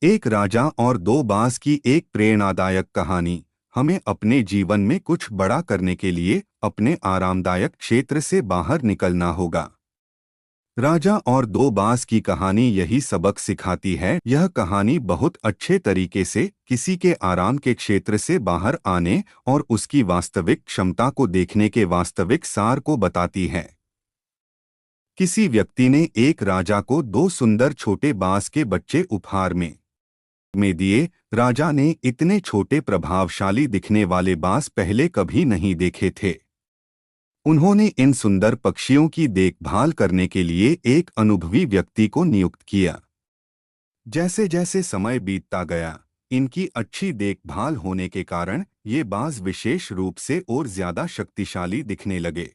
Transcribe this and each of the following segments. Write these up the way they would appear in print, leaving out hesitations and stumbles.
एक राजा और दो बाज की एक प्रेरणादायक कहानी। हमें अपने जीवन में कुछ बड़ा करने के लिए अपने आरामदायक क्षेत्र से बाहर निकलना होगा। राजा और दो बाज की कहानी यही सबक सिखाती है। यह कहानी बहुत अच्छे तरीके से किसी के आराम के क्षेत्र से बाहर आने और उसकी वास्तविक क्षमता को देखने के वास्तविक सार को बताती है। किसी व्यक्ति ने एक राजा को दो सुंदर छोटे बाज के बच्चे उपहार में दिए। राजा ने इतने छोटे प्रभावशाली दिखने वाले बाज पहले कभी नहीं देखे थे। उन्होंने इन सुंदर पक्षियों की देखभाल करने के लिए एक अनुभवी व्यक्ति को नियुक्त किया। जैसे जैसे समय बीतता गया, इनकी अच्छी देखभाल होने के कारण ये बाज विशेष रूप से और ज्यादा शक्तिशाली दिखने लगे।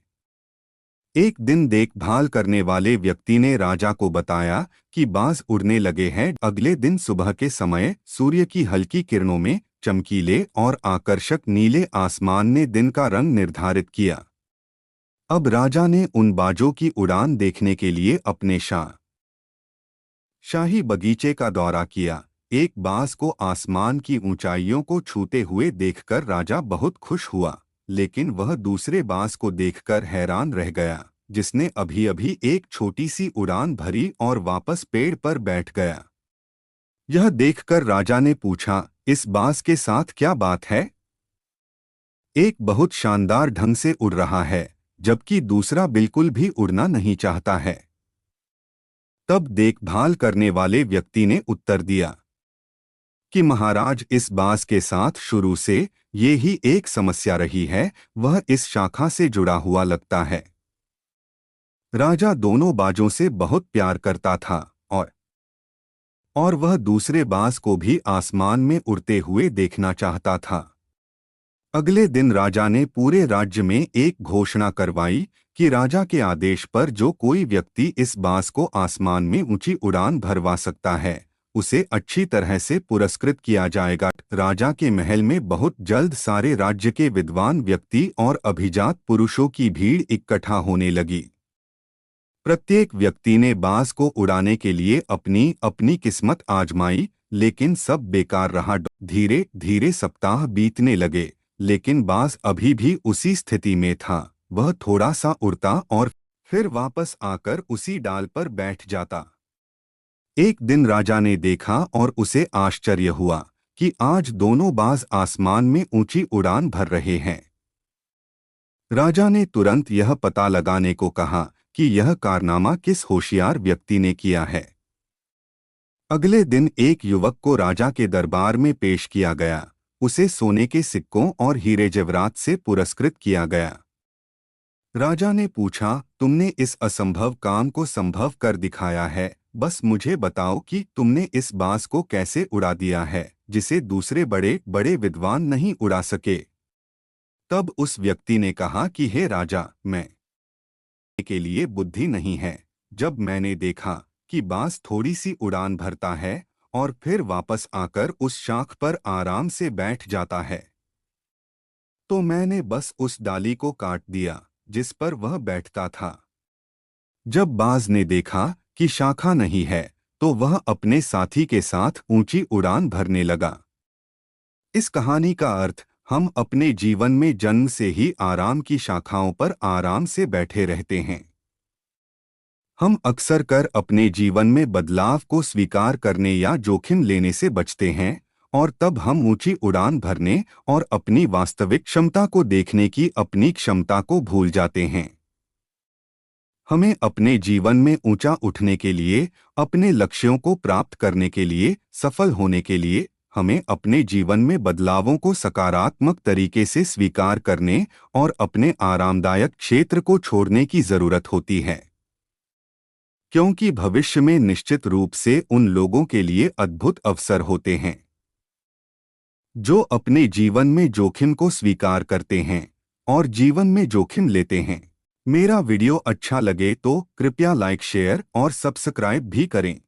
एक दिन देखभाल करने वाले व्यक्ति ने राजा को बताया कि बाज उड़ने लगे हैं। अगले दिन सुबह के समय सूर्य की हल्की किरणों में चमकीले और आकर्षक नीले आसमान ने दिन का रंग निर्धारित किया। अब राजा ने उन बाजों की उड़ान देखने के लिए अपने शाही बगीचे का दौरा किया। एक बाज को आसमान की ऊंचाइयों को छूते हुए देखकर राजा बहुत खुश हुआ, लेकिन वह दूसरे बाज को देखकर हैरान रह गया, जिसने अभी अभी एक छोटी सी उड़ान भरी और वापस पेड़ पर बैठ गया। यह देखकर राजा ने पूछा, इस बाज के साथ क्या बात है? एक बहुत शानदार ढंग से उड़ रहा है, जबकि दूसरा बिल्कुल भी उड़ना नहीं चाहता है। तब देखभाल करने वाले व्यक्ति ने उत्तर दिया कि महाराज, इस बाज के साथ शुरू से ये ही एक समस्या रही है। वह इस शाखा से जुड़ा हुआ लगता है। राजा दोनों बाजों से बहुत प्यार करता था और वह दूसरे बाज को भी आसमान में उड़ते हुए देखना चाहता था। अगले दिन राजा ने पूरे राज्य में एक घोषणा करवाई कि राजा के आदेश पर जो कोई व्यक्ति इस बाज को आसमान में ऊंची उड़ान भरवा सकता है, उसे अच्छी तरह से पुरस्कृत किया जाएगा। राजा के महल में बहुत जल्द सारे राज्य के विद्वान व्यक्ति और अभिजात पुरुषों की भीड़ इकट्ठा होने लगी। प्रत्येक व्यक्ति ने बाज को उड़ाने के लिए अपनी अपनी किस्मत आजमाई, लेकिन सब बेकार रहा। धीरे धीरे सप्ताह बीतने लगे, लेकिन बाज अभी भी उसी स्थिति में था। वह थोड़ा सा उड़ता और फिर वापस आकर उसी डाल पर बैठ जाता। एक दिन राजा ने देखा और उसे आश्चर्य हुआ कि आज दोनों बाज आसमान में ऊंची उड़ान भर रहे हैं। राजा ने तुरंत यह पता लगाने को कहा कि यह कारनामा किस होशियार व्यक्ति ने किया है। अगले दिन एक युवक को राजा के दरबार में पेश किया गया। उसे सोने के सिक्कों और हीरे जवाहरात से पुरस्कृत किया गया। राजा ने पूछा, तुमने इस असंभव काम को संभव कर दिखाया है। बस मुझे बताओ कि तुमने इस बाज को कैसे उड़ा दिया है, जिसे दूसरे बड़े बड़े विद्वान नहीं उड़ा सके। तब उस व्यक्ति ने कहा कि हे राजा, मैं के लिए बुद्धि नहीं है। जब मैंने देखा कि बाज थोड़ी सी उड़ान भरता है और फिर वापस आकर उस शाख पर आराम से बैठ जाता है, तो मैंने बस उस डाली को काट दिया जिस पर वह बैठता था। जब बाज ने देखा कि शाखा नहीं है, तो वह अपने साथी के साथ ऊंची उड़ान भरने लगा। इस कहानी का अर्थ, हम अपने जीवन में जन्म से ही आराम की शाखाओं पर आराम से बैठे रहते हैं। हम अक्सर कर अपने जीवन में बदलाव को स्वीकार करने या जोखिम लेने से बचते हैं, और तब हम ऊंची उड़ान भरने और अपनी वास्तविक क्षमता को देखने की अपनी क्षमता को भूल जाते हैं। हमें अपने जीवन में ऊंचा उठने के लिए, अपने लक्ष्यों को प्राप्त करने के लिए, सफल होने के लिए, हमें अपने जीवन में बदलावों को सकारात्मक तरीके से स्वीकार करने और अपने आरामदायक क्षेत्र को छोड़ने की जरूरत होती है, क्योंकि भविष्य में निश्चित रूप से उन लोगों के लिए अद्भुत अवसर होते हैं जो अपने जीवन में जोखिम को स्वीकार करते हैं और जीवन में जोखिम लेते हैं। मेरा वीडियो अच्छा लगे तो कृपया लाइक, शेयर और सब्सक्राइब भी करें।